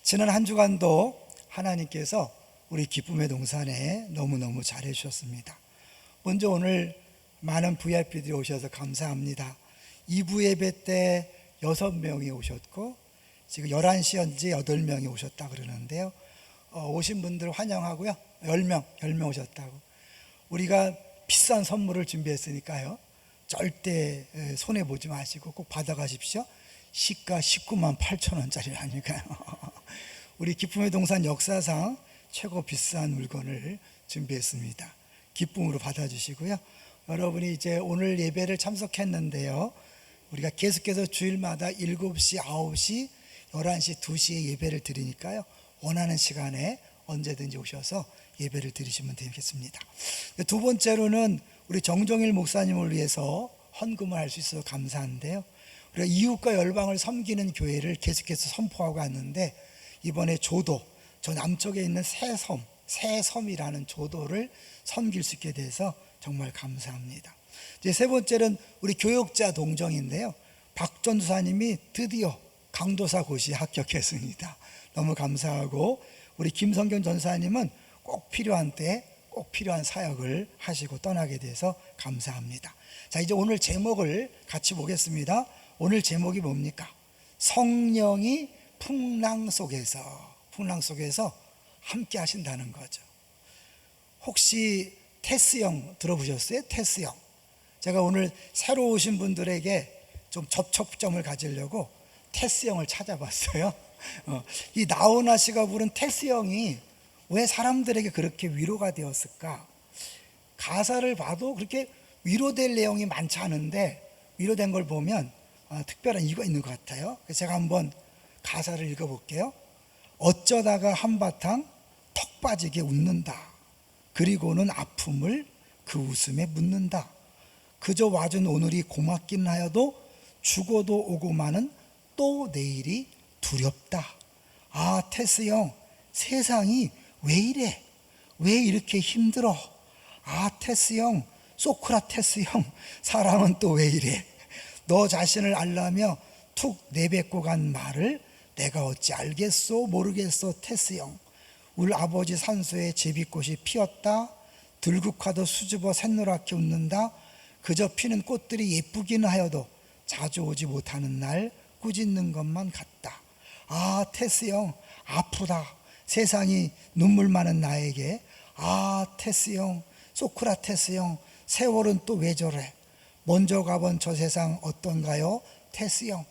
지난 한 주간도 하나님께서 우리 기쁨의 동산에 너무너무 잘해 주셨습니다. 먼저 오늘 많은 VIP들이 오셔서 감사합니다. 2부 예배 때 6명이 오셨고 지금 11시 현재 8명이 오셨다 그러는데요. 오신 분들 환영하고요. 10명 오셨다고. 우리가 비싼 선물을 준비했으니까요, 절대 손해보지 마시고 꼭 받아가십시오. 시가 19만 8천 원짜리라니까요. 우리 기쁨의 동산 역사상 최고 비싼 물건을 준비했습니다. 기쁨으로 받아주시고요. 여러분이 이제 오늘 예배를 참석했는데요, 우리가 계속해서 주일마다 7시, 9시, 11시, 2시에 예배를 드리니까요, 원하는 시간에 언제든지 오셔서 예배를 드리시면 되겠습니다. 두 번째로는 우리 정종일 목사님을 위해서 헌금을 할 수 있어서 감사한데요, 우리가 이웃과 열방을 섬기는 교회를 계속해서 선포하고 왔는데, 이번에 조도, 저 남쪽에 있는 새섬이라는 조도를 섬길 수 있게 돼서 정말 감사합니다. 이제 세 번째는 우리 교역자 동정인데요, 박 전도사님이 드디어 강도사 고시에 합격했습니다. 너무 감사하고, 우리 김성경 전사님은 꼭 필요한 때 꼭 필요한 사역을 하시고 떠나게 돼서 감사합니다. 자, 이제 오늘 제목을 같이 보겠습니다. 오늘 제목이 뭡니까? 성령이 풍랑 속에서 함께 하신다는 거죠. 혹시 테스형 들어보셨어요? 테스형. 제가 오늘 새로 오신 분들에게 좀 접촉점을 가지려고 테스형을 찾아봤어요. 이 나훈아 씨가 부른 테스형이 왜 사람들에게 그렇게 위로가 되었을까? 가사를 봐도 그렇게 위로될 내용이 많지 않은데, 위로된 걸 보면 특별한 이유가 있는 것 같아요. 그래서 제가 한번 가사를 읽어볼게요. 어쩌다가 한바탕 턱 빠지게 웃는다. 그리고는 아픔을 그 웃음에 묻는다. 그저 와준 오늘이 고맙긴 하여도 죽어도 오고 마는 또 내일이 두렵다. 아, 테스 형, 세상이 왜 이래? 왜 이렇게 힘들어? 아, 테스 형, 소크라테스 형, 사람은 또 왜 이래? 너 자신을 알라며 툭 내뱉고 간 말을 내가 어찌 알겠소 모르겠소 테스 형. 울 아버지 산소에 제비꽃이 피었다. 들국화도 수줍어 샛노랗게 웃는다. 그저 피는 꽃들이 예쁘기는 하여도 자주 오지 못하는 날 꾸짖는 것만 같다. 아, 테스 형, 아프다. 세상이 눈물 많은 나에게. 아, 테스 형, 소크라테스 형, 세월은 또 왜 저래? 먼저 가본 저 세상 어떤가요? 테스 형.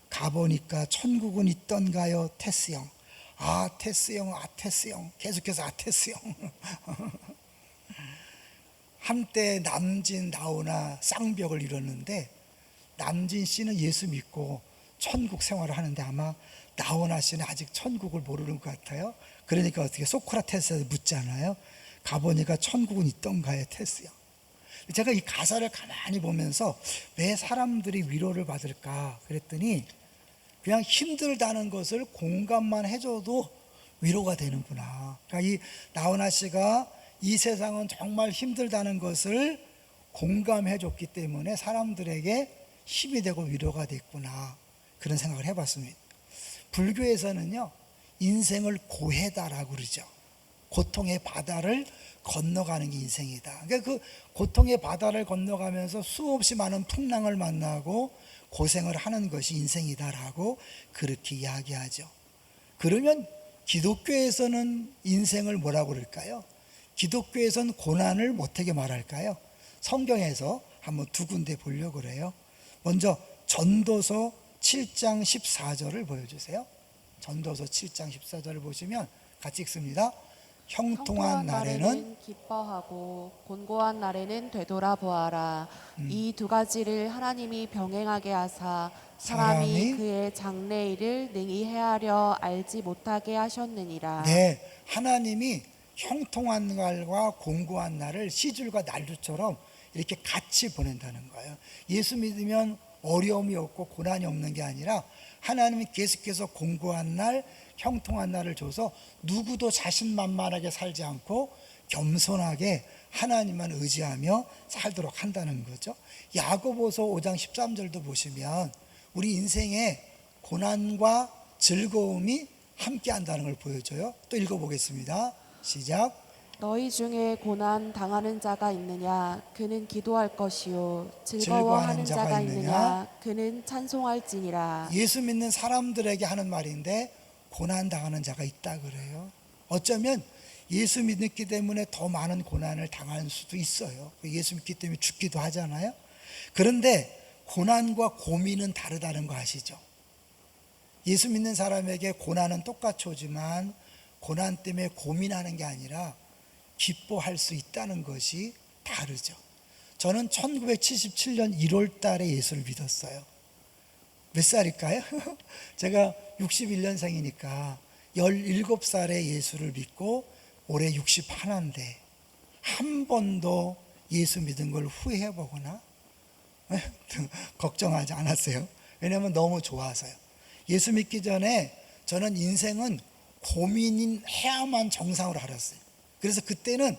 가보니까 천국은 있던가요? 테스 형. 아, 테스 형, 아, 테스 형. 계속해서 아, 테스 형. 한때 남진, 나훈아 쌍벽을 이뤘는데, 남진 씨는 예수 믿고 천국 생활을 하는데 아마 나훈아 씨는 아직 천국을 모르는 것 같아요. 그러니까 어떻게 소크라테스한테 묻잖아요. 가보니까 천국은 있던가요? 테스 형. 제가 이 가사를 가만히 보면서 왜 사람들이 위로를 받을까 그랬더니, 그냥 힘들다는 것을 공감만 해줘도 위로가 되는구나. 그러니까 이 나훈아 씨가 이 세상은 정말 힘들다는 것을 공감해 줬기 때문에 사람들에게 힘이 되고 위로가 됐구나, 그런 생각을 해봤습니다. 불교에서는요, 인생을 고해다라고 그러죠. 고통의 바다를 건너가는 게 인생이다. 그러니까 그 고통의 바다를 건너가면서 수없이 많은 풍랑을 만나고 고생을 하는 것이 인생이다라고 그렇게 이야기하죠. 그러면 기독교에서는 인생을 뭐라고 그럴까요? 기독교에서는 고난을 어떻게 말할까요? 성경에서 한번 두 군데 보려고 그래요. 먼저 전도서 7장 14절을 보여주세요. 전도서 7장 14절을 보시면 같이 읽습니다. 형통한 날에는 기뻐하고 곤고한 날에는 되돌아보아라. 이 두 가지를 하나님이 병행하게 하사 사람이 그의 장래일을 능히 헤아려 알지 못하게 하셨느니라. 네, 하나님이 형통한 날과 곤고한 날을 시줄과 날조처럼 이렇게 같이 보낸다는 거예요. 예수 믿으면 어려움이 없고 고난이 없는 게 아니라 하나님이 계속해서 곤고한 날, 형통한 날을 줘서 누구도 자신만만하게 살지 않고 겸손하게 하나님만 의지하며 살도록 한다는 거죠. 야고보서 5장 13절도 보시면 우리 인생에 고난과 즐거움이 함께 한다는 걸 보여줘요. 또 읽어보겠습니다. 시작. 너희 중에 고난 당하는 자가 있느냐 그는 기도할 것이요 즐거워하는 즐거워하는 자가 자가 있느냐? 있느냐 그는 찬송할지니라. 예수 믿는 사람들에게 하는 말인데 고난 당하는 자가 있다 그래요. 어쩌면 예수 믿기 때문에 더 많은 고난을 당할 수도 있어요. 예수 믿기 때문에 죽기도 하잖아요. 그런데 고난과 고민은 다르다는 거 아시죠? 예수 믿는 사람에게 고난은 똑같이 오지만 고난 때문에 고민하는 게 아니라 기뻐할 수 있다는 것이 다르죠. 저는 1977년 1월 달에 예수를 믿었어요. 몇 살일까요? 제가 61년생이니까 17살에 예수를 믿고 올해 61인데 한 번도 예수 믿은 걸 후회해 보거나 걱정하지 않았어요. 왜냐하면 너무 좋아서요. 예수 믿기 전에 저는 인생은 고민인 해야만 정상으로 알았어요. 그래서 그때는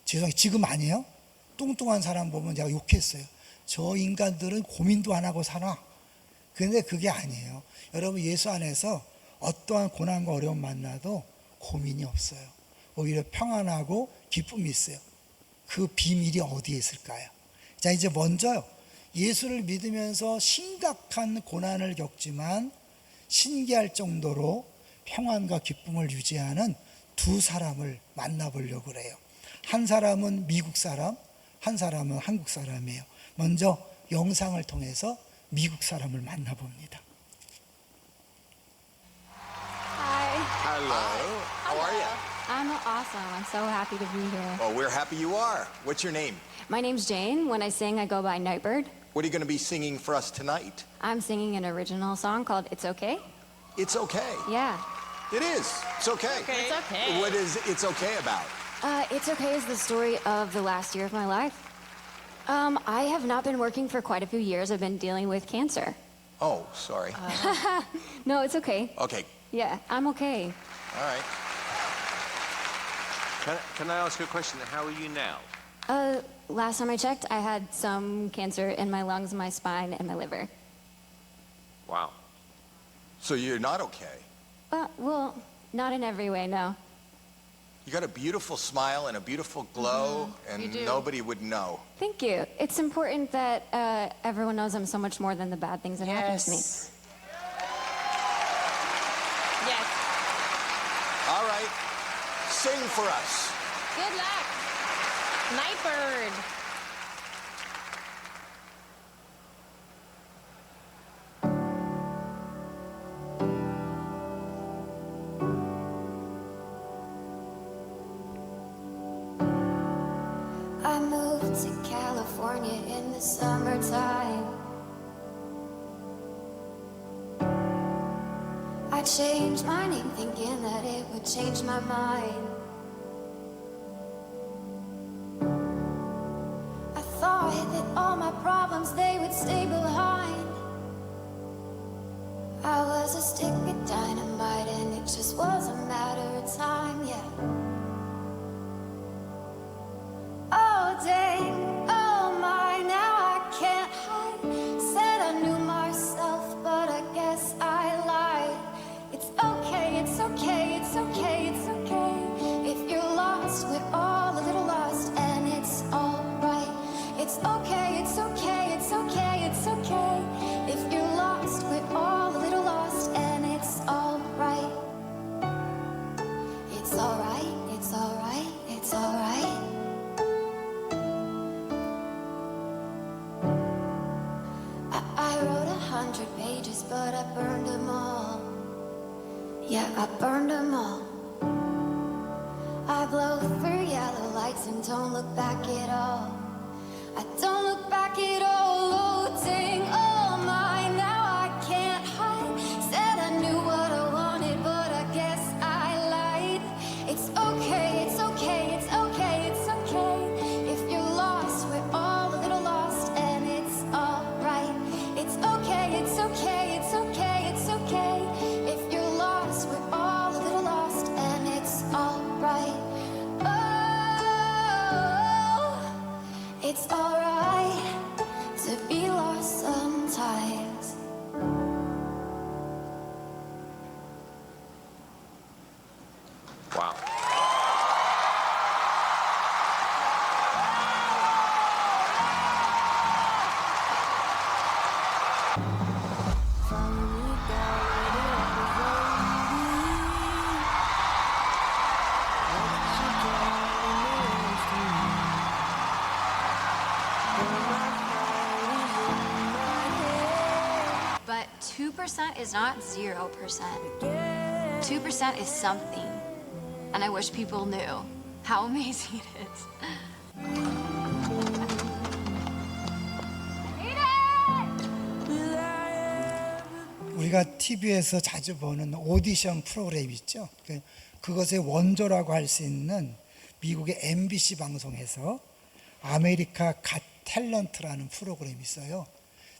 죄송해요. 지금 아니에요. 뚱뚱한 사람 보면 제가 욕했어요. 저 인간들은 고민도 안 하고 사나. 그런데 그게 아니에요. 여러분 예수 안에서 어떠한 고난과 어려움 만나도 고민이 없어요. 오히려 평안하고 기쁨이 있어요. 그 비밀이 어디에 있을까요? 자, 이제 먼저 예수를 믿으면서 심각한 고난을 겪지만 신기할 정도로 평안과 기쁨을 유지하는 두 사람을 만나보려고 그래요. 한 사람은 미국 사람, 한 사람은 한국 사람이에요. 먼저 영상을 통해서 미국 사람을 만나봅니다. Hi. Hello. How are you? I'm awesome. I'm so happy to be here. Well, we're happy you are. What's your name? My name's Jane. When I sing, I go by Nightbird. What are you going to be singing for us tonight? I'm singing an original song called It's Okay. It's okay. Yeah. It is. It's okay. It's okay. What is It's okay about? It's Okay is the story of the last year of my life. I have not been working for quite a few years. I've been dealing with cancer. Oh, sorry. No, it's okay. Okay. Yeah, I'm okay. All right. Can I ask you a question? How are you now? Last time I checked, I had some cancer in my lungs, my spine, and my liver. Wow. So you're not okay. Well, not in every way, no. You got a beautiful smile and a beautiful glow, You and do. nobody would know. Thank you. It's important that everyone knows I'm so much more than the bad things that happen to me. Yes. Yes. All right. Sing for us. Good luck. Nightbird. I moved to California in the summertime. I changed my name thinking that it would change my mind. I thought that all my problems, they would stay behind. I was a stick of dynamite and it just was a matter of time, yeah. Oh dang, oh my, now I can't hide. Said I knew myself, but I guess I lied. It's okay, it's okay, it's okay, it's okay. If you're lost, we're all a little lost, and it's alright. It's okay, it's okay, it's okay, it's okay. If you're lost, we're all a little lost, and it's alright. It's alright, it's alright, it's alright. I wrote 100 pages, but I burned them all. Yeah, I burned them all. I blow through yellow lights and don't look back at all. I don't look back at all. Oh, dang, oh my, now I can't hide. Said I knew what I wanted, but I guess I lied. It's okay, it's okay, it's okay, it's okay. If you're lost, we're all a little lost, and it's alright. It's okay, it's okay, it's okay, it's okay. If you're lost, we're all a little lost, and it's alright. Oh, it's alright to be lost sometimes. 2% is not 0%. 2% is something. And I wish people knew how amazing it is. 우리가 TV에서 자주 보는 오디션 프로그램 있죠. 그것의 원조라고 할 수 있는 미국의 MBC 방송에서 아메리카 갓 탤런트라는 프로그램이 있어요.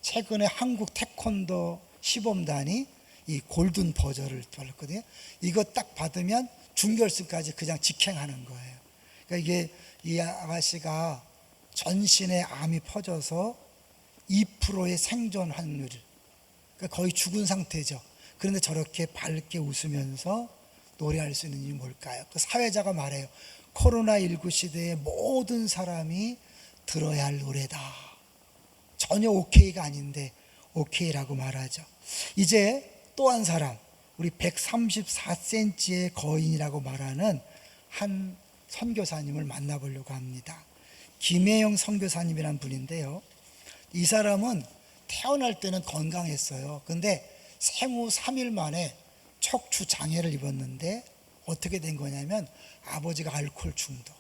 최근에 한국 태권도 시범단이 이 골든 버저를 받았거든요. 이거 딱 받으면 준결승까지 그냥 직행하는 거예요. 그러니까 이게 이 아가씨가 전신에 암이 퍼져서 2%의 생존 확률, 그러니까 거의 죽은 상태죠. 그런데 저렇게 밝게 웃으면서 노래할 수 있는 이유는 뭘까요? 그 사회자가 말해요. 코로나19 시대에 모든 사람이 들어야 할 노래다. 전혀 오케이가 아닌데 오케이라고 말하죠. 이제 또 한 사람, 우리 134cm의 거인이라고 말하는 한 선교사님을 만나보려고 합니다. 김혜영 선교사님이라는 분인데요. 이 사람은 태어날 때는 건강했어요. 근데 생후 3일 만에 척추 장애를 입었는데 어떻게 된 거냐면 아버지가 알코올 중독,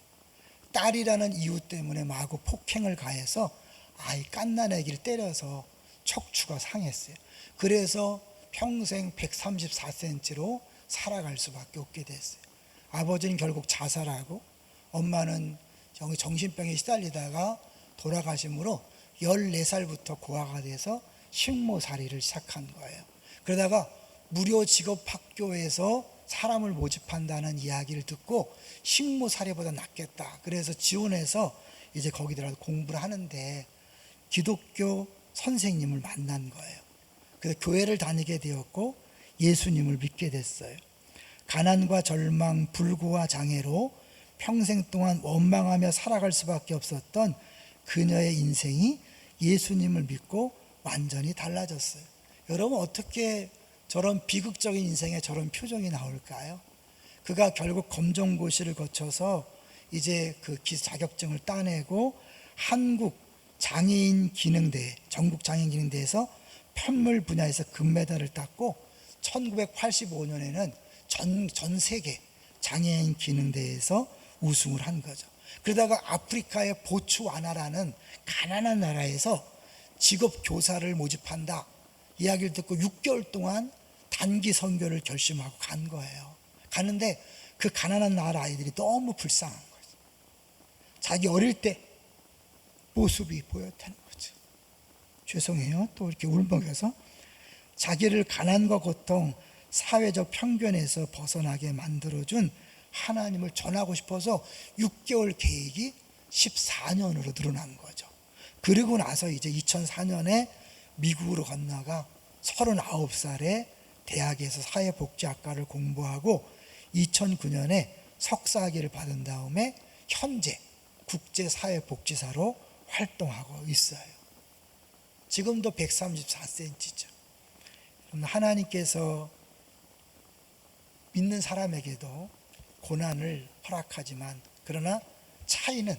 딸이라는 이유 때문에 마구 폭행을 가해서 아이 갓난아기를 때려서 척추가 상했어요. 그래서 평생 134cm로 살아갈 수밖에 없게 됐어요. 아버지는 결국 자살하고 엄마는 정신병에 시달리다가 돌아가심으로 14살부터 고아가 돼서 식모살이를 시작한 거예요. 그러다가 무료 직업학교에서 사람을 모집한다는 이야기를 듣고 식모살이보다 낫겠다. 그래서 지원해서 이제 거기 들어가서 공부를 하는데 기독교 선생님을 만난 거예요. 그래서 교회를 다니게 되었고 예수님을 믿게 됐어요. 가난과 절망, 불구와 장애로 평생 동안 원망하며 살아갈 수밖에 없었던 그녀의 인생이 예수님을 믿고 완전히 달라졌어요. 여러분 어떻게 저런 비극적인 인생에 저런 표정이 나올까요? 그가 결국 검정고시를 거쳐서 이제 그 자격증을 따내고 한국 장애인 기능대회, 전국 장애인 기능대회에서 편물 분야에서 금메달을 땄고 1985년에는 전 세계 장애인 기능대회에서 우승을 한 거죠. 그러다가 아프리카의 보츠와나라는 가난한 나라에서 직업 교사를 모집한다 이야기를 듣고 6개월 동안 단기 선교를 결심하고 간 거예요. 가는데 그 가난한 나라 아이들이 너무 불쌍한 거죠. 자기 어릴 때 모습이 보였다는 거죠. 죄송해요. 또 이렇게 울먹여서 자기를 가난과 고통, 사회적 편견에서 벗어나게 만들어준 하나님을 전하고 싶어서 6개월 계획이 14년으로 늘어난 거죠. 그리고 나서 이제 2004년에 미국으로 건너가 39살에 대학에서 사회복지학과를 공부하고 2009년에 석사학위를 받은 다음에 현재 국제사회복지사로 활동하고 있어요. 지금도 134cm죠. 하나님께서 믿는 사람에게도 고난을 허락하지만 그러나 차이는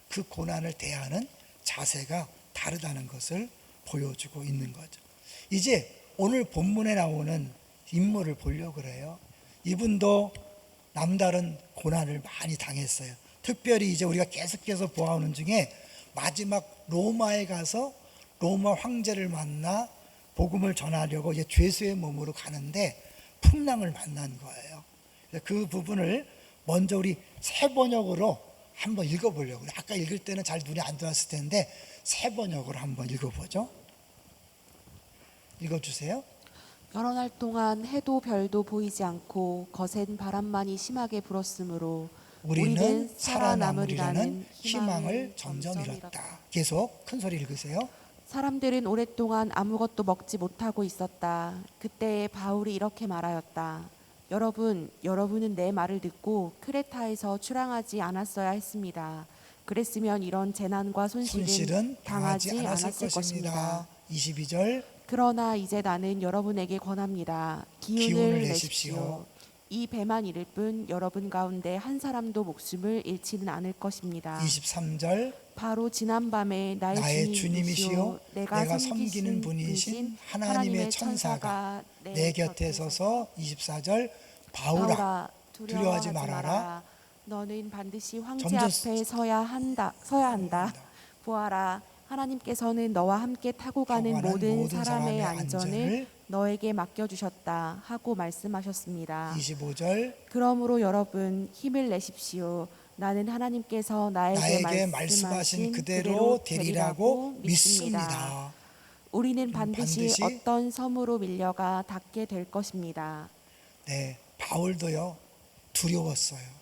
그 고난을 대하는 자세가 다르다는 것을 보여주고 있는 거죠. 이제 오늘 본문에 나오는 인물을 보려고 그래요. 이분도 남다른 고난을 많이 당했어요. 특별히 이제 우리가 계속해서 보아오는 중에 마지막 로마에 가서 로마 황제를 만나 복음을 전하려고 이제 죄수의 몸으로 가는데 풍랑을 만난 거예요. 그 부분을 먼저 우리 새 번역으로 한번 읽어보려고. 아까 읽을 때는 잘 눈에 안 들어왔을 텐데 새 번역으로 한번 읽어보죠. 읽어주세요. 여러 날 동안 해도 별도 보이지 않고 거센 바람만이 심하게 불었으므로 우리는 살아남으리라는 희망을 점점 잃었다. 계속 큰 소리 읽으세요. 사람들은 오랫동안 아무것도 먹지 못하고 있었다. 그때 바울이 이렇게 말하였다. 여러분은 내 말을 듣고 크레타에서 출항하지 않았어야 했습니다. 그랬으면 이런 재난과 손실은 당하지 않았을 것입니다. 22절. 그러나 이제 나는 여러분에게 권합니다. 기운을 내십시오. 이 배만 잃을 뿐 여러분 가운데 한 사람도 목숨을 잃지는 않을 것입니다. 23절 바로 지난밤에 나의 주님이시요 주님이시요 내가 섬기는 분이신 하나님의 천사가 내 곁에 서서 24절 바울아 두려워하지 말아라. 너는 반드시 황제 점점 앞에 서야 한다. 보아라, 하나님께서는 너와 함께 타고 가는 모든 사람의 안전을 너에게 맡겨주셨다 하고 말씀하셨습니다. 25절 그러므로 여러분 힘을 내십시오. 나는 하나님께서 나에게 말씀하신 그대로 되리라고 믿습니다. 우리는 반드시 어떤 섬으로 밀려가 닿게 될 것입니다. 네, 바울도요 두려웠어요.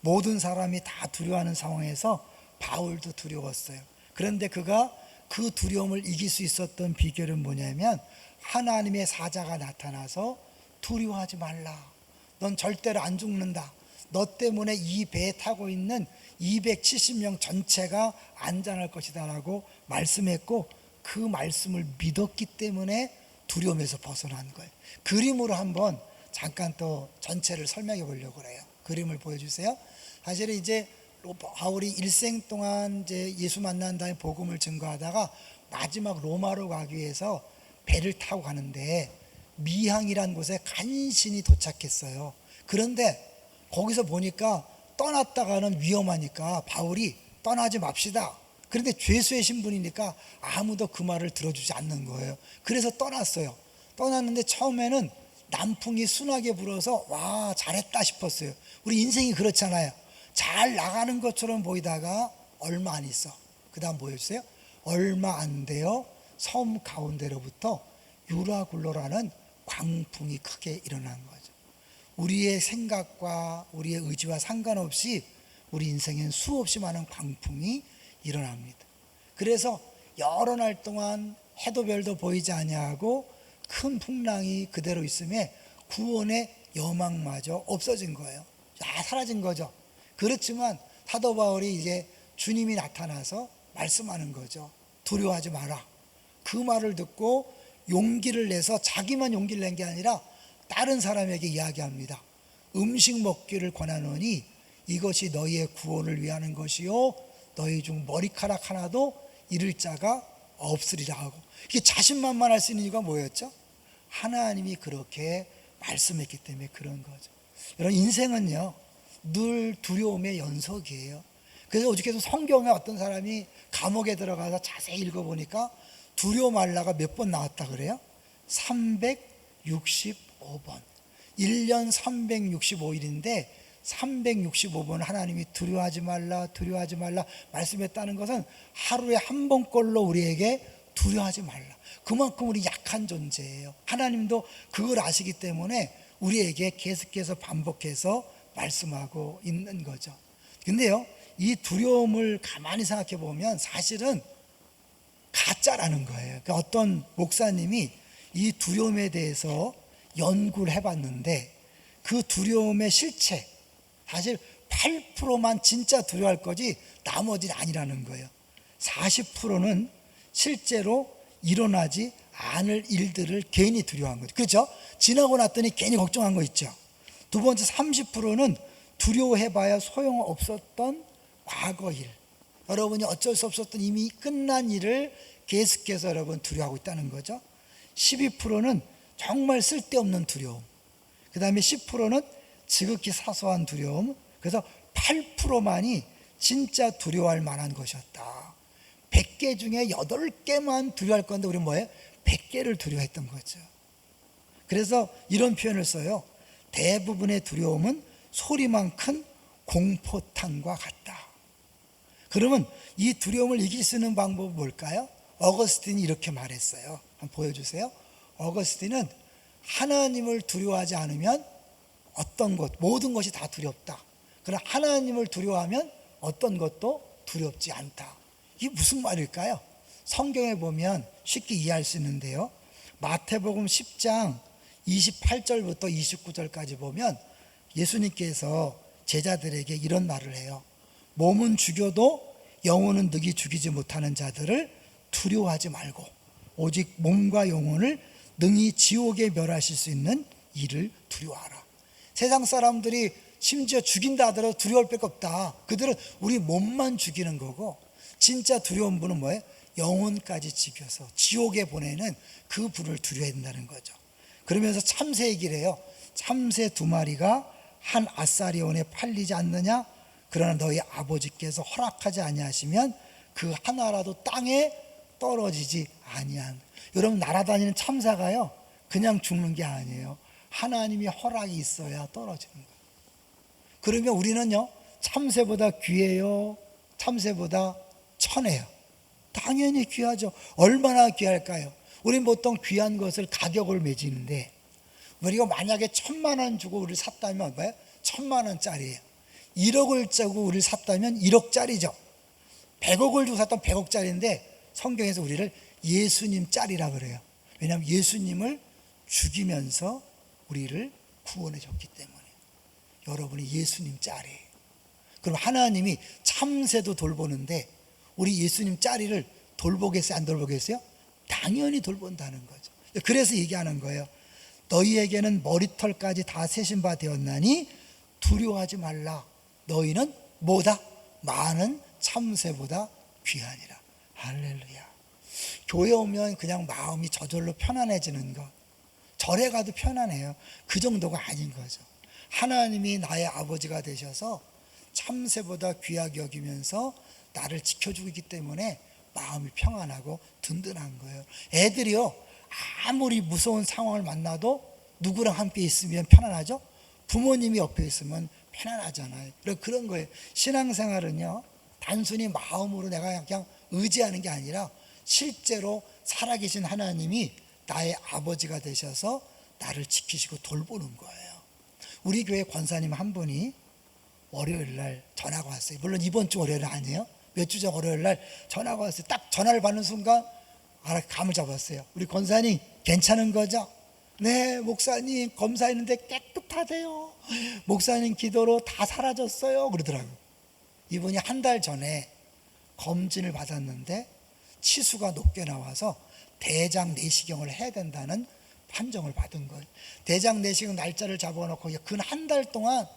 모든 사람이 다 두려워하는 상황에서 바울도 두려웠어요. 그런데 그가 그 두려움을 이길 수 있었던 비결은 뭐냐면 하나님의 사자가 나타나서 두려워하지 말라. 넌 절대로 안 죽는다. 너 때문에 이 배에 타고 있는 270명 전체가 안전할 것이다 라고 말씀했고 그 말씀을 믿었기 때문에 두려움에서 벗어난 거예요. 그림으로 한번 잠깐 또 전체를 설명해 보려고 그래요. 그림을 보여주세요. 사실은 이제 바울이 일생 동안 이제 예수 만난 다음에 복음을 증거하다가 마지막 로마로 가기 위해서 배를 타고 가는데 미항이라는 곳에 간신히 도착했어요. 그런데 거기서 보니까 떠났다가는 위험하니까 바울이 떠나지 맙시다. 그런데 죄수의 신분이니까 아무도 그 말을 들어주지 않는 거예요. 그래서 떠났어요. 떠났는데 처음에는 남풍이 순하게 불어서 와 잘했다 싶었어요. 우리 인생이 그렇잖아요. 잘 나가는 것처럼 보이다가 얼마 안 있어. 그 다음 보여주세요. 얼마 안 돼요. 섬 가운데로부터 유라굴로라는 광풍이 크게 일어난 거죠. 우리의 생각과 우리의 의지와 상관없이 우리 인생엔 수없이 많은 광풍이 일어납니다. 그래서 여러 날 동안 해도 별도 보이지 아니하고 큰 풍랑이 그대로 있음에 구원의 여망마저 없어진 거예요. 다 사라진 거죠. 그렇지만 사도 바울이 이제 주님이 나타나서 말씀하는 거죠. 두려워하지 마라. 그 말을 듣고 용기를 내서 자기만 용기를 낸 게 아니라 다른 사람에게 이야기합니다. 음식 먹기를 권하노니 이것이 너희의 구원을 위하는 것이요 너희 중 머리카락 하나도 잃을 자가 없으리라 하고. 이게 자신만만할 수 있는 이유가 뭐였죠? 하나님이 그렇게 말씀했기 때문에 그런 거죠. 여러분 인생은요 늘 두려움의 연속이에요. 그래서 어저께도 성경에 어떤 사람이 감옥에 들어가서 자세히 읽어보니까 두려워 말라가 몇 번 나왔다 그래요? 365번. 1년 365일인데 365번 하나님이 두려워하지 말라 두려워하지 말라 말씀했다는 것은 하루에 한 번꼴로 우리에게 두려워하지 말라. 그만큼 우리 약한 존재예요. 하나님도 그걸 아시기 때문에 우리에게 계속해서 반복해서 말씀하고 있는 거죠. 근데요 이 두려움을 가만히 생각해 보면 사실은 가짜라는 거예요. 그러니까 어떤 목사님이 이 두려움에 대해서 연구를 해봤는데 그 두려움의 실체 사실 8%만 진짜 두려워할 거지 나머지는 아니라는 거예요. 40%는 실제로 일어나지 않을 일들을 괜히 두려워한 거죠. 그렇죠? 지나고 났더니 괜히 걱정한 거 있죠. 두 번째 30%는 두려워해봐야 소용없었던 과거 일. 여러분이 어쩔 수 없었던 이미 끝난 일을 계속해서 여러분 두려워하고 있다는 거죠. 12%는 정말 쓸데없는 두려움. 그 다음에 10%는 지극히 사소한 두려움. 그래서 8%만이 진짜 두려워할 만한 것이었다. 100개 중에 8개만 두려워할 건데 우리는 뭐예요? 100개를 두려워했던 거죠. 그래서 이런 표현을 써요. 대부분의 두려움은 소리만 큰 공포탄과 같다. 그러면 이 두려움을 이길 수 있는 방법은 뭘까요? 어거스틴이 이렇게 말했어요. 한번 보여주세요. 어거스틴은 하나님을 두려워하지 않으면 어떤 것, 모든 것이 다 두렵다. 그러나 하나님을 두려워하면 어떤 것도 두렵지 않다. 이게 무슨 말일까요? 성경에 보면 쉽게 이해할 수 있는데요. 마태복음 10장 28절부터 29절까지 보면 예수님께서 제자들에게 이런 말을 해요. 몸은 죽여도 영혼은 능히 죽이지 못하는 자들을 두려워하지 말고 오직 몸과 영혼을 능히 지옥에 멸하실 수 있는 이를 두려워하라. 세상 사람들이 심지어 죽인다 하더라도 두려울 필요 없다. 그들은 우리 몸만 죽이는 거고, 진짜 두려운 분은 뭐예요? 영혼까지 지켜서 지옥에 보내는 그 분을 두려워야 된다는 거죠. 그러면서 참새 얘기를 해요. 참새 2마리가 한 아사리온에 팔리지 않느냐? 그러나 너희 아버지께서 허락하지 아니하시면 그 하나라도 땅에 떨어지지 아니한. 여러분, 날아다니는 참새가요 그냥 죽는 게 아니에요. 하나님이 허락이 있어야 떨어지는 거예요. 그러면 우리는요 참새보다 귀해요? 참새보다 천해요? 당연히 귀하죠. 얼마나 귀할까요? 우린 보통 귀한 것을 가격을 매지는데, 우리가 만약에 1,000만 원 주고 우리를 샀다면 뭐예요? 1,000만 원짜리예요. 1억을 주고 우리를 샀다면 1억짜리죠. 100억을 주고 샀다면 100억짜리인데 성경에서 우리를 예수님 짤이라 그래요. 왜냐하면 예수님을 죽이면서 우리를 구원해 줬기 때문에. 여러분이 예수님 짤이에요. 그럼 하나님이 참새도 돌보는데 우리 예수님 짤이를 돌보겠어요? 안 돌보겠어요? 당연히 돌본다는 거죠. 그래서 얘기하는 거예요. 너희에게는 머리털까지 다 세신 바 되었나니 두려워하지 말라. 너희는 뭐다? 많은 참새보다 귀하니라. 할렐루야. 교회 오면 그냥 마음이 저절로 편안해지는 것, 절에 가도 편안해요. 그 정도가 아닌 거죠. 하나님이 나의 아버지가 되셔서 참새보다 귀하게 여기면서 나를 지켜주기 때문에 마음이 평안하고 든든한 거예요. 애들이요 아무리 무서운 상황을 만나도 누구랑 함께 있으면 편안하죠? 부모님이 옆에 있으면 편안하잖아요. 그런 거예요. 신앙생활은요 단순히 마음으로 내가 그냥 의지하는 게 아니라 실제로 살아계신 하나님이 나의 아버지가 되셔서 나를 지키시고 돌보는 거예요. 우리 교회 권사님 한 분이 월요일 날 전화가 왔어요. 물론 이번 주 월요일은 아니에요. 몇 주 전 월요일 날 전화가 왔어요. 딱 전화를 받는 순간 감을 잡았어요. 우리 권사님 괜찮은 거죠? 네, 목사님 검사했는데 깨끗하대요. 목사님 기도로 다 사라졌어요. 그러더라고요. 이분이 한 달 전에 검진을 받았는데 치수가 높게 나와서 대장 내시경을 해야 된다는 판정을 받은 거예요. 대장 내시경 날짜를 잡아놓고 근 한 달 동안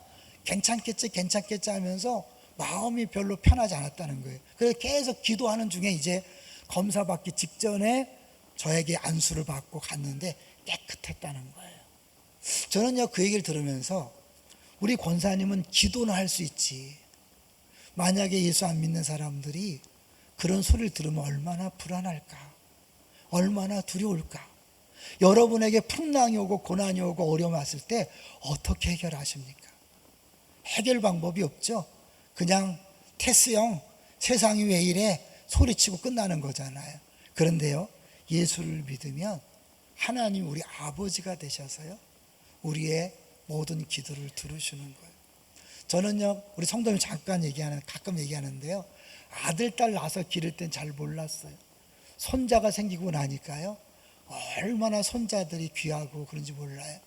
괜찮겠지 하면서 마음이 별로 편하지 않았다는 거예요. 그래서 계속 기도하는 중에 이제 검사 받기 직전에 저에게 안수를 받고 갔는데 깨끗했다는 거예요. 저는요 그 얘기를 들으면서 우리 권사님은 기도는 할 수 있지, 만약에 예수 안 믿는 사람들이 그런 소리를 들으면 얼마나 불안할까, 얼마나 두려울까. 여러분에게 풍랑이 오고 고난이 오고 어려움이 왔을 때 어떻게 해결하십니까? 해결 방법이 없죠. 그냥 테스형 세상이 왜 이래 소리치고 끝나는 거잖아요. 그런데요 예수를 믿으면 하나님 우리 아버지가 되셔서요 우리의 모든 기도를 들으시는 거예요. 저는요 우리 성도님 가끔 얘기하는데요, 아들 딸 낳아서 기를 땐 잘 몰랐어요. 손자가 생기고 나니까요 얼마나 손자들이 귀하고 그런지 몰라요.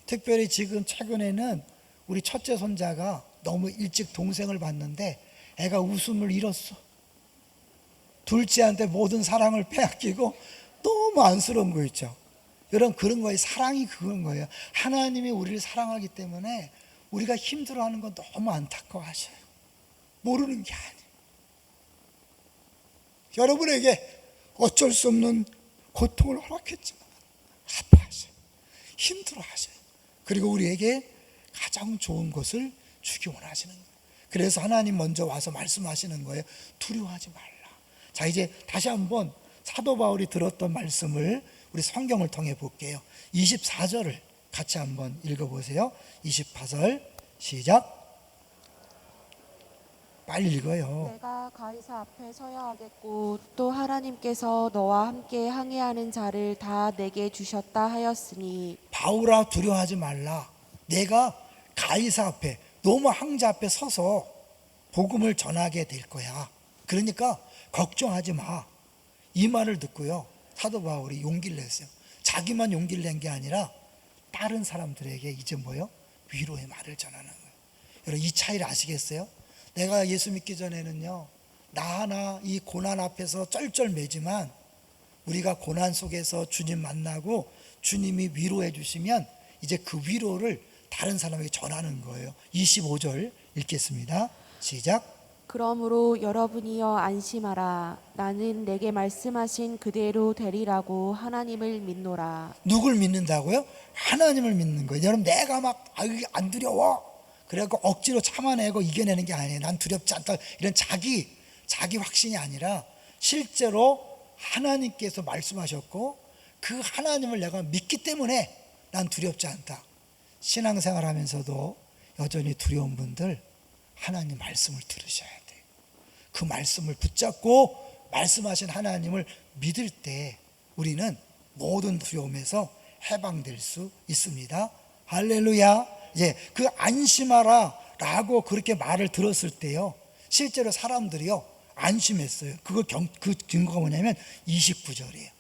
특별히 지금 최근에는 우리 첫째 손자가 너무 일찍 동생을 봤는데 애가 웃음을 잃었어. 둘째한테 모든 사랑을 빼앗기고 너무 안쓰러운 거 있죠. 여러분 그런 거예요. 사랑이 그런 거예요. 하나님이 우리를 사랑하기 때문에 우리가 힘들어하는 건 너무 안타까워하셔요. 모르는 게 아니에요. 여러분에게 어쩔 수 없는 고통을 허락했지만 아파하셔요. 힘들어하셔요. 그리고 우리에게 가장 좋은 것을 주기 원하시는 거예요. 그래서 하나님 먼저 와서 말씀하시는 거예요. 두려워하지 말라. 자, 이제 다시 한번 사도 바울이 들었던 말씀을 우리 성경을 통해 볼게요. 24절을 같이 한번 읽어보세요. 24절 시작. 빨리 읽어요. 내가 가이사 앞에 서야 하겠고 또 하나님께서 너와 함께 항해하는 자를 다 내게 주셨다 하였으니. 바울아 두려워하지 말라. 내가 가이사 앞에 로마 황제 앞에 서서 복음을 전하게 될 거야. 그러니까 걱정하지 마. 이 말을 듣고요 사도 바울이 용기를 냈어요. 자기만 용기를 낸 게 아니라 다른 사람들에게 이제 뭐요? 위로의 말을 전하는 거예요. 여러분 이 차이를 아시겠어요? 내가 예수 믿기 전에는요 나 하나 이 고난 앞에서 쩔쩔매지만 우리가 고난 속에서 주님 만나고 주님이 위로해 주시면 이제 그 위로를 다른 사람에게 전하는 거예요. 25절 읽겠습니다. 시작. 그러므로 여러분이여 안심하라. 나는 내게 말씀하신 그대로 되리라고 하나님을 믿노라. 누굴 믿는다고요? 하나님을 믿는 거예요. 여러분, 내가 막 안 두려워 그래갖고 억지로 참아내고 이겨내는 게 아니에요. 난 두렵지 않다 이런 자기 확신이 아니라 실제로 하나님께서 말씀하셨고 그 하나님을 내가 믿기 때문에 난 두렵지 않다. 신앙생활 하면서도 여전히 두려운 분들, 하나님 말씀을 들으셔야 돼요. 그 말씀을 붙잡고 말씀하신 하나님을 믿을 때 우리는 모든 두려움에서 해방될 수 있습니다. 할렐루야. 이제 그 안심하라 라고 그렇게 말을 들었을 때요, 실제로 사람들이요 안심했어요. 그 증거가 뭐냐면 29절이에요.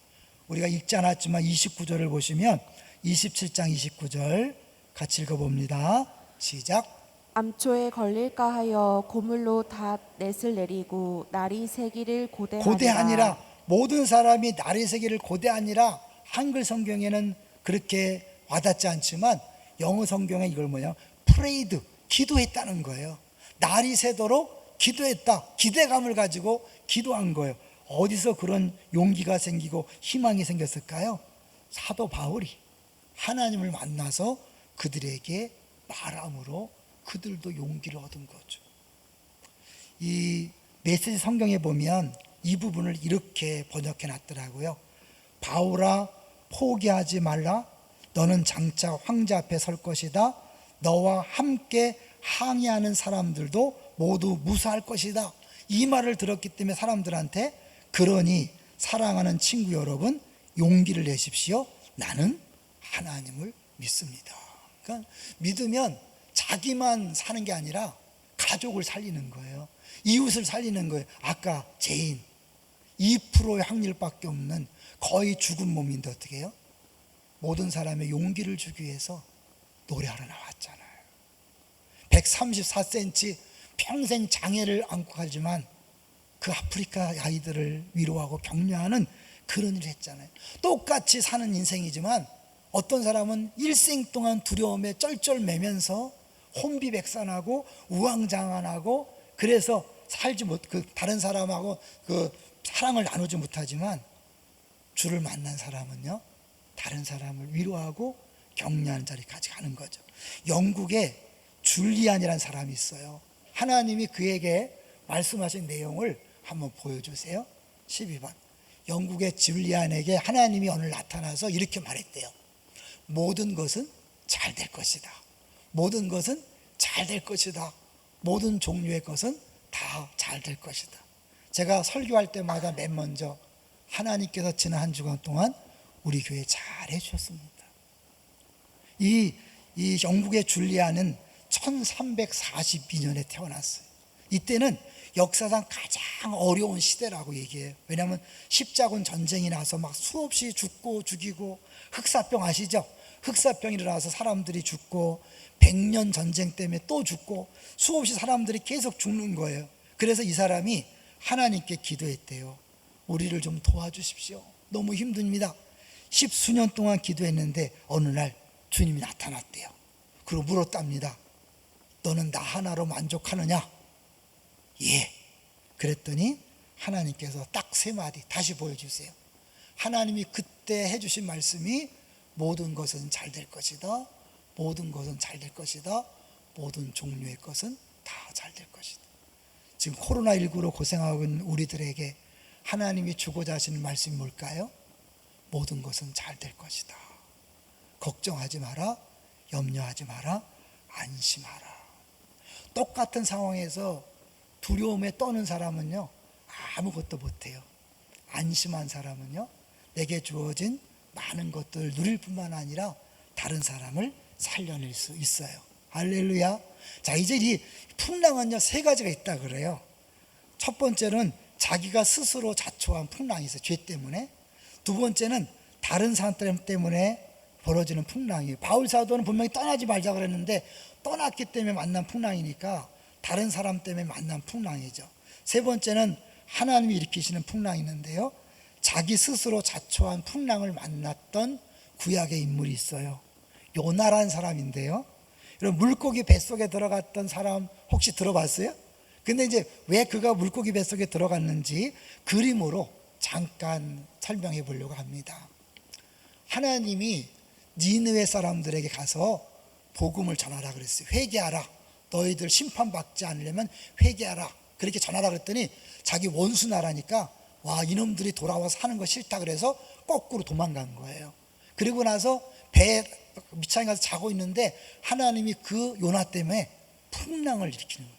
우리가 읽지 않았지만 29절을 보시면 27장 29절 같이 읽어봅니다. 시작. 암초에 걸릴까 하여 고물로 다 넷을 내리고 날이 새기를 고대하니라. 고대하니라. 모든 사람이 날이 새기를 고대하니라. 한글 성경에는 그렇게 와닿지 않지만 영어 성경에 이걸 뭐냐, 프레이드, 기도했다는 거예요. 날이 새도록 기도했다. 기대감을 가지고 기도한 거예요. 어디서 그런 용기가 생기고 희망이 생겼을까요? 사도 바울이 하나님을 만나서 그들에게 말함으로 그들도 용기를 얻은 거죠. 이 메시지 성경에 보면 이 부분을 이렇게 번역해 놨더라고요. 바울아, 포기하지 말라. 너는 장차 황제 앞에 설 것이다. 너와 함께 항의하는 사람들도 모두 무사할 것이다. 이 말을 들었기 때문에 사람들한테, 그러니 사랑하는 친구 여러분, 용기를 내십시오. 나는 하나님을 믿습니다. 그러니까 믿으면 자기만 사는 게 아니라 가족을 살리는 거예요. 이웃을 살리는 거예요. 아까 죄인 2%의 확률밖에 없는 거의 죽은 몸인데 어떻게 해요? 모든 사람의 용기를 주기 위해서 노래하러 나왔잖아요. 134cm 평생 장애를 안고 가지만 그 아프리카 아이들을 위로하고 격려하는 그런 일을 했잖아요. 똑같이 사는 인생이지만 어떤 사람은 일생 동안 두려움에 쩔쩔매면서 혼비백산하고 우왕좌왕하고 그래서 살지 못, 다른 사람하고 사랑을 나누지 못하지만 주를 만난 사람은요, 다른 사람을 위로하고 격려하는 자리까지 가는 거죠. 영국에 줄리안이라는 사람이 있어요. 하나님이 그에게 말씀하신 내용을 한번 보여주세요. 12번. 영국의 줄리안에게 하나님이 오늘 나타나서 이렇게 말했대요. 모든 것은 잘 될 것이다. 모든 것은 잘 될 것이다. 모든 종류의 것은 다 잘 될 것이다. 제가 설교할 때마다 맨 먼저 하나님께서 지난 한 주간 동안 우리 교회 잘 해주셨습니다. 이 영국의 줄리안은 1342년에 태어났어요. 이때는 역사상 가장 어려운 시대라고 얘기해요. 왜냐하면 십자군 전쟁이 나서 막 수없이 죽고 죽이고, 흑사병 아시죠? 흑사병이 일어나서 사람들이 죽고, 100년 전쟁 때문에 또 죽고, 수없이 사람들이 계속 죽는 거예요. 그래서 이 사람이 하나님께 기도했대요. 우리를 좀 도와주십시오. 너무 힘듭니다. 10수년 동안 기도했는데 어느 날 주님이 나타났대요. 그리고 물었답니다. 너는 나 하나로 만족하느냐? 예. 그랬더니 하나님께서 딱 3마디 다시 보여주세요. 하나님이 그때 해주신 말씀이 모든 것은 잘 될 것이다. 모든 것은 잘 될 것이다. 모든 종류의 것은 다 잘 될 것이다. 지금 코로나19로 고생하고 있는 우리들에게 하나님이 주고자 하시는 말씀이 뭘까요? 모든 것은 잘 될 것이다. 걱정하지 마라. 염려하지 마라. 안심하라. 똑같은 상황에서 두려움에 떠는 사람은요, 아무것도 못해요. 안심한 사람은요, 내게 주어진 많은 것들을 누릴 뿐만 아니라 다른 사람을 살려낼 수 있어요. 할렐루야. 자, 이제 이 풍랑은요 3가지가 있다 그래요. 첫 번째는 자기가 스스로 자초한 풍랑이 있어요. 죄 때문에. 두 번째는 다른 사람 때문에 벌어지는 풍랑이에요. 바울 사도는 분명히 떠나지 말자 그랬는데 떠났기 때문에 만난 풍랑이니까 다른 사람 때문에 만난 풍랑이죠. 세 번째는 하나님이 일으키시는 풍랑이 있는데요, 자기 스스로 자초한 풍랑을 만났던 구약의 인물이 있어요. 요나라는 사람인데요, 여러분, 물고기 뱃속에 들어갔던 사람 혹시 들어봤어요? 근데 이제 왜 그가 물고기 뱃속에 들어갔는지 그림으로 잠깐 설명해 보려고 합니다. 하나님이 니느웨 사람들에게 가서 복음을 전하라 그랬어요. 회개하라. 너희들 심판받지 않으려면 회개하라. 그렇게 전하라 그랬더니 자기 원수 나라니까 와, 이놈들이 돌아와서 사는 거 싫다 그래서 거꾸로 도망간 거예요. 그리고 나서 배 밑창에 가서 자고 있는데 하나님이 그 요나 때문에 풍랑을 일으키는 거예요.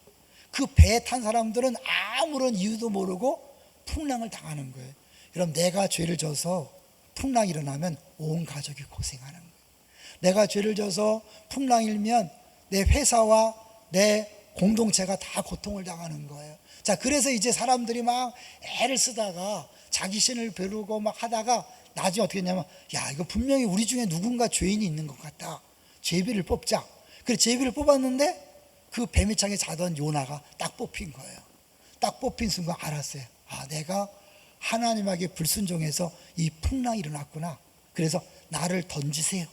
그 배에 탄 사람들은 아무런 이유도 모르고 풍랑을 당하는 거예요. 여러분, 내가 죄를 져서 풍랑이 일어나면 온 가족이 고생하는 거예요. 내가 죄를 져서 풍랑이 일면 내 회사와 내 공동체가 다 고통을 당하는 거예요. 자, 그래서 이제 사람들이 막 애를 쓰다가 자기 신을 베르고 막 하다가 나중에 어떻게 했냐면, 야, 이거 분명히 우리 중에 누군가 죄인이 있는 것 같다. 제비를 뽑자. 그래서 제비를 뽑았는데 그 배밑창에 자던 요나가 딱 뽑힌 거예요. 딱 뽑힌 순간 알았어요. 아, 내가 하나님에게 불순종해서 이 풍랑이 일어났구나. 그래서 나를 던지세요.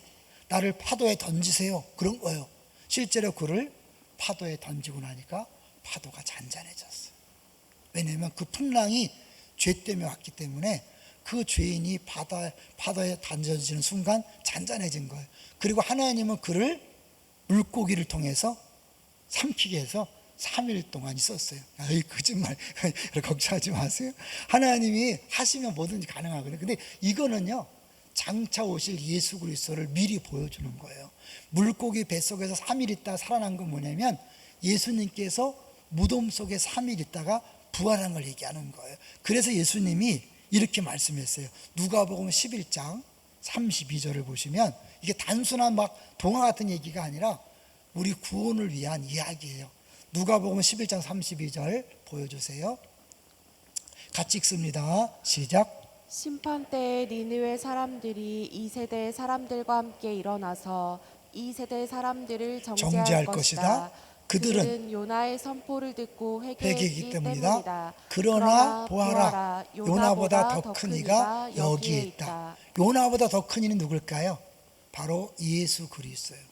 나를 파도에 던지세요. 그런 거예요. 실제로 그를 파도에 던지고 나니까 파도가 잔잔해졌어요. 왜냐하면 그 풍랑이 죄 때문에 왔기 때문에 그 죄인이 바다에 던져지는 순간 잔잔해진 거예요. 그리고 하나님은 그를 물고기를 통해서 삼키게 해서 3일 동안 있었어요. 에이, 거짓말. 걱정하지 마세요. 하나님이 하시면 뭐든지 가능하거든요. 근데 이거는요, 장차 오실 예수 그리스도를 미리 보여주는 거예요. 물고기 뱃속에서 3일 있다 살아난 건 뭐냐면 예수님께서 무덤 속에 3일 있다가 부활한 걸 얘기하는 거예요. 그래서 예수님이 이렇게 말씀했어요. 누가복음 11장 32절을 보시면 이게 단순한 막 동화 같은 얘기가 아니라 우리 구원을 위한 이야기예요. 누가복음 11장 32절 보여주세요. 같이 읽습니다. 시작. 심판 때에 니느웨 사람들이 이 세대 사람들과 함께 일어나서 이 세대 사람들을 정죄할 것이다. 그들은 요나의 선포를 듣고 회개했기 때문이다. 그러나 보아라, 요나보다 더 큰 이가 여기에 있다. 요나보다 더 큰 이는 누굴까요? 바로 예수 그리스도예요.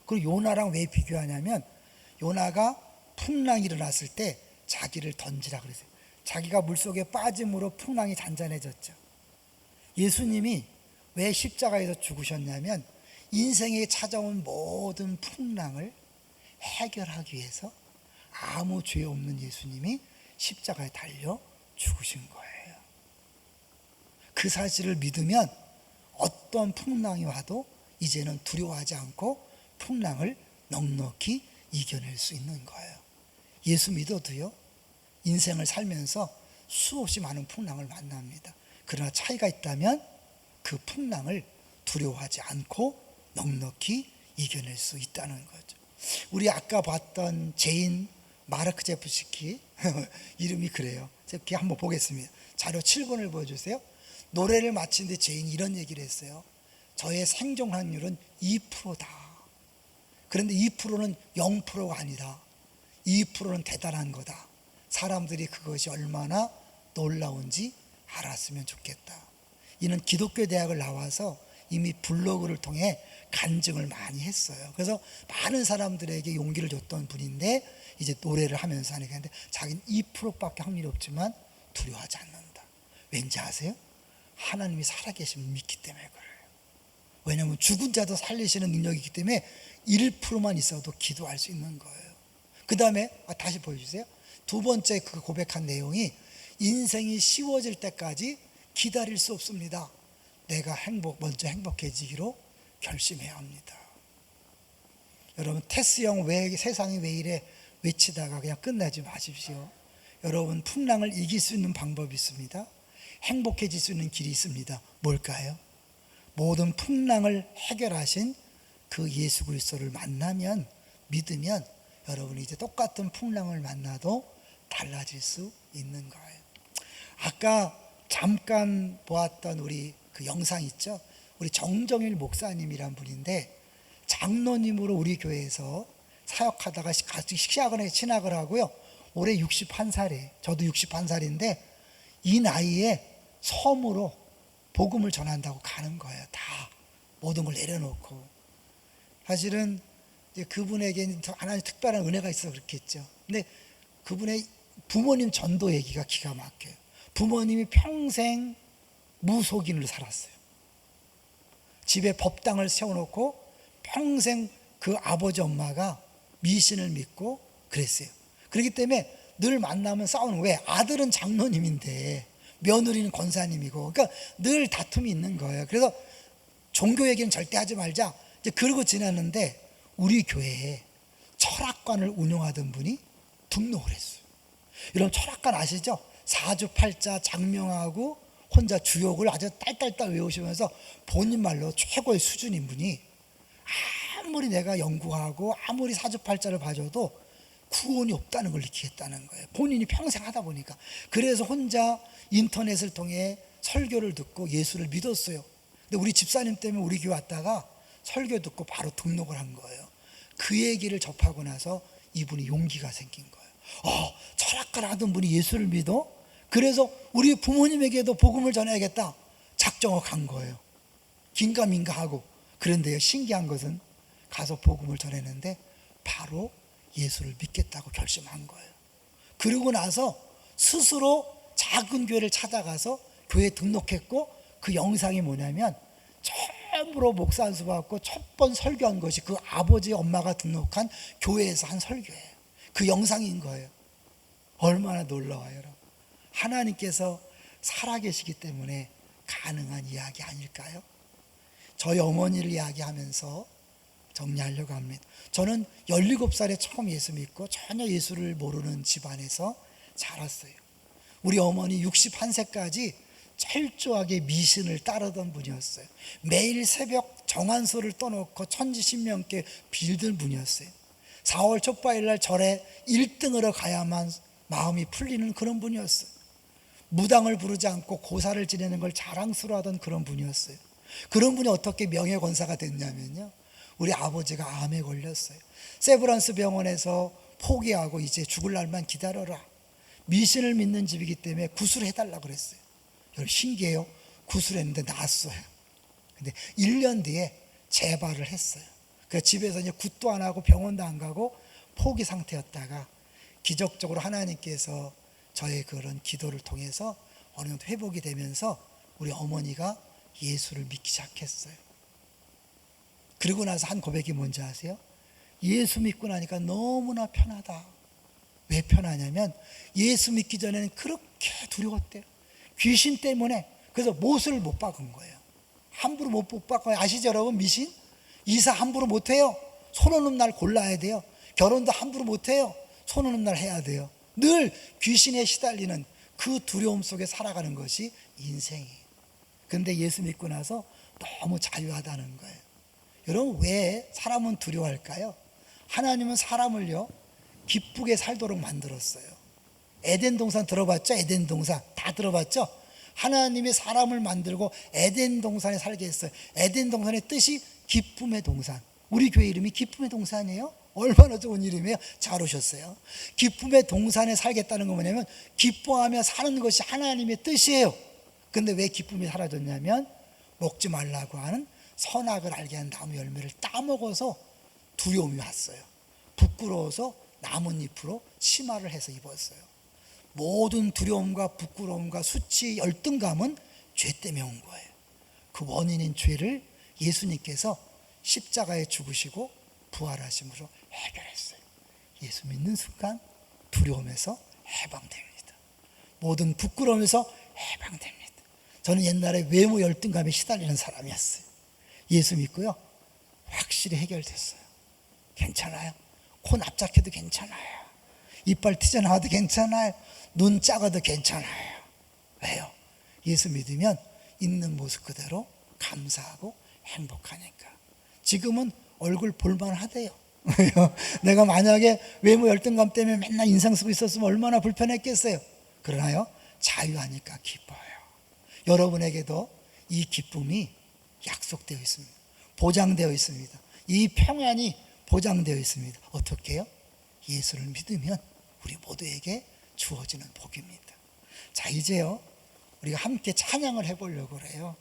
그리고 요나랑 왜 비교하냐면 요나가 풍랑이 일어났을 때 자기를 던지라 그랬어요. 자기가 물속에 빠짐으로 풍랑이 잔잔해졌죠. 예수님이 왜 십자가에서 죽으셨냐면 인생에 찾아온 모든 풍랑을 해결하기 위해서 아무 죄 없는 예수님이 십자가에 달려 죽으신 거예요. 그 사실을 믿으면 어떤 풍랑이 와도 이제는 두려워하지 않고 풍랑을 넉넉히 이겨낼 수 있는 거예요. 예수 믿어도요, 인생을 살면서 수없이 많은 풍랑을 만납니다. 그러나 차이가 있다면 그 풍랑을 두려워하지 않고 넉넉히 이겨낼 수 있다는 거죠. 우리 아까 봤던 제인 마르크 제프스키 이름이 그래요. 제가 한번 보겠습니다. 자료 7권을 보여주세요. 노래를 마친 뒤 제인이 이런 얘기를 했어요. 저의 생존 확률은 2%다. 그런데 2%는 0%가 아니다. 2%는 대단한 거다. 사람들이 그것이 얼마나 놀라운지 알았으면 좋겠다. 이는 기독교 대학을 나와서 이미 블로그를 통해 간증을 많이 했어요. 그래서 많은 사람들에게 용기를 줬던 분인데 이제 노래를 하면서 하니까 근데 자기는 2%밖에 확률이 없지만 두려워하지 않는다. 왠지 아세요? 하나님이 살아계심을 믿기 때문에 그래요. 왜냐하면 죽은 자도 살리시는 능력이 있기 때문에 1%만 있어도 기도할 수 있는 거예요. 그 다음에 다시 보여주세요. 두 번째 그 고백한 내용이 인생이 쉬워질 때까지 기다릴 수 없습니다. 내가 먼저 행복해지기로 결심해야 합니다. 여러분, 테스 형 왜 세상이 왜 이래 외치다가 그냥 끝내지 마십시오. 여러분, 풍랑을 이길 수 있는 방법이 있습니다. 행복해질 수 있는 길이 있습니다. 뭘까요? 모든 풍랑을 해결하신 그 예수 그리스도를 만나면, 믿으면 여러분이 이제 똑같은 풍랑을 만나도 달라질 수 있는 거예요. 아까 잠깐 보았던 우리 그 영상 있죠? 우리 정정일 목사님이란 분인데 장로님으로 우리 교회에서 사역하다가 같이 식사학원에 진학을 하고요. 올해 61살이에요. 저도 61살인데 이 나이에 섬으로 복음을 전한다고 가는 거예요. 다 모든 걸 내려놓고. 사실은 이제 그분에게 하나님 특별한 은혜가 있어 그렇겠죠. 근데 그분의 부모님 전도 얘기가 기가 막혀요. 부모님이 평생 무속인으로 살았어요. 집에 법당을 세워놓고 평생 그 아버지 엄마가 미신을 믿고 그랬어요. 그렇기 때문에 늘 만나면 싸우는 거예요. 왜? 아들은 장로님인데 며느리는 권사님이고, 그러니까 늘 다툼이 있는 거예요. 그래서 종교 얘기는 절대 하지 말자. 이제 그러고 지났는데 우리 교회에 철학관을 운영하던 분이 등록을 했어요. 여러분 철학관 아시죠? 사주팔자 장명하고 혼자 주역을 아주 딸딸딸 외우시면서 본인 말로 최고의 수준인 분이 아무리 내가 연구하고 아무리 사주팔자를 봐줘도 구원이 없다는 걸 느끼겠다는 거예요. 본인이 평생 하다 보니까. 그래서 혼자 인터넷을 통해 설교를 듣고 예수를 믿었어요. 근데 우리 집사님 때문에 우리 교회 왔다가 설교 듣고 바로 등록을 한 거예요. 그 얘기를 접하고 나서 이분이 용기가 생긴 거예요. 철학관 하던 분이 예수를 믿어? 그래서 우리 부모님에게도 복음을 전해야겠다. 작정을 간 거예요. 긴가민가 하고. 그런데요, 신기한 것은 가서 복음을 전했는데 바로 예수를 믿겠다고 결심한 거예요. 그러고 나서 스스로 작은 교회를 찾아가서 교회에 등록했고, 그 영상이 뭐냐면 처음으로 목사 안수 받고 첫 번 설교한 것이 그 아버지 엄마가 등록한 교회에서 한 설교예요. 그 영상인 거예요. 얼마나 놀라워요, 여러분. 하나님께서 살아계시기 때문에 가능한 이야기 아닐까요? 저희 어머니를 이야기하면서 정리하려고 합니다. 저는 17살에 처음 예수 믿고 전혀 예수를 모르는 집안에서 자랐어요. 우리 어머니 61세까지 철저하게 미신을 따르던 분이었어요. 매일 새벽 정한소를 떠놓고 천지신명께 빌던 분이었어요. 4월 첫바일날 절에 1등으로 가야만 마음이 풀리는 그런 분이었어요. 무당을 부르지 않고 고사를 지내는 걸 자랑스러워하던 그런 분이었어요. 그런 분이 어떻게 명예권사가 됐냐면요, 우리 아버지가 암에 걸렸어요. 세브란스 병원에서 포기하고 이제 죽을 날만 기다려라. 미신을 믿는 집이기 때문에 구술해달라고 그랬어요. 여러분 신기해요. 구술했는데 나았어요. 근데 1년 뒤에 재발을 했어요. 그래서 집에서 이제 굿도 안 하고 병원도 안 가고 포기 상태였다가 기적적으로 하나님께서 저의 그런 기도를 통해서 어느 정도 회복이 되면서 우리 어머니가 예수를 믿기 시작했어요. 그리고 나서 한 고백이 뭔지 아세요? 예수 믿고 나니까 너무나 편하다. 왜 편하냐면 예수 믿기 전에는 그렇게 두려웠대요. 귀신 때문에. 그래서 못을 못 박은 거예요. 함부로 못 박아요. 아시죠 여러분? 미신? 이사 함부로 못 해요. 손 오는 날 골라야 돼요. 결혼도 함부로 못 해요. 손 오는 날 해야 돼요. 늘 귀신에 시달리는 그 두려움 속에 살아가는 것이 인생이에요. 그런데 예수 믿고 나서 너무 자유하다는 거예요. 여러분 왜 사람은 두려워할까요? 하나님은 사람을요 기쁘게 살도록 만들었어요. 에덴 동산 들어봤죠? 에덴 동산 다 들어봤죠? 하나님이 사람을 만들고 에덴 동산에 살게 했어요. 에덴 동산의 뜻이 기쁨의 동산. 우리 교회 이름이 기쁨의 동산이에요. 얼마나 좋은 이름이에요. 잘 오셨어요. 기쁨의 동산에 살겠다는 건 뭐냐면 기뻐하며 사는 것이 하나님의 뜻이에요. 근데 왜 기쁨이 사라졌냐면 먹지 말라고 하는 선악을 알게 하는 나무 열매를 따먹어서 두려움이 왔어요. 부끄러워서 나뭇잎으로 치마를 해서 입었어요. 모든 두려움과 부끄러움과 수치, 열등감은 죄 때문에 온 거예요. 그 원인인 죄를 예수님께서 십자가에 죽으시고 부활하심으로 해결했어요. 예수 믿는 순간 두려움에서 해방됩니다. 모든 부끄러움에서 해방됩니다. 저는 옛날에 외모 열등감에 시달리는 사람이었어요. 예수 믿고요 확실히 해결됐어요. 괜찮아요. 코 납작해도 괜찮아요. 이빨 튀어나와도 괜찮아요. 눈 작아도 괜찮아요. 왜요? 예수 믿으면 있는 모습 그대로 감사하고 행복하니까. 지금은 얼굴 볼만 하대요. 내가 만약에 외모 열등감 때문에 맨날 인상 쓰고 있었으면 얼마나 불편했겠어요. 그러나요 자유하니까 기뻐요. 여러분에게도 이 기쁨이 약속되어 있습니다. 보장되어 있습니다. 이 평안이 보장되어 있습니다. 어떻게 해요? 예수를 믿으면 우리 모두에게 주어지는 복입니다. 자 이제요 우리가 함께 찬양을 해보려고 그래요.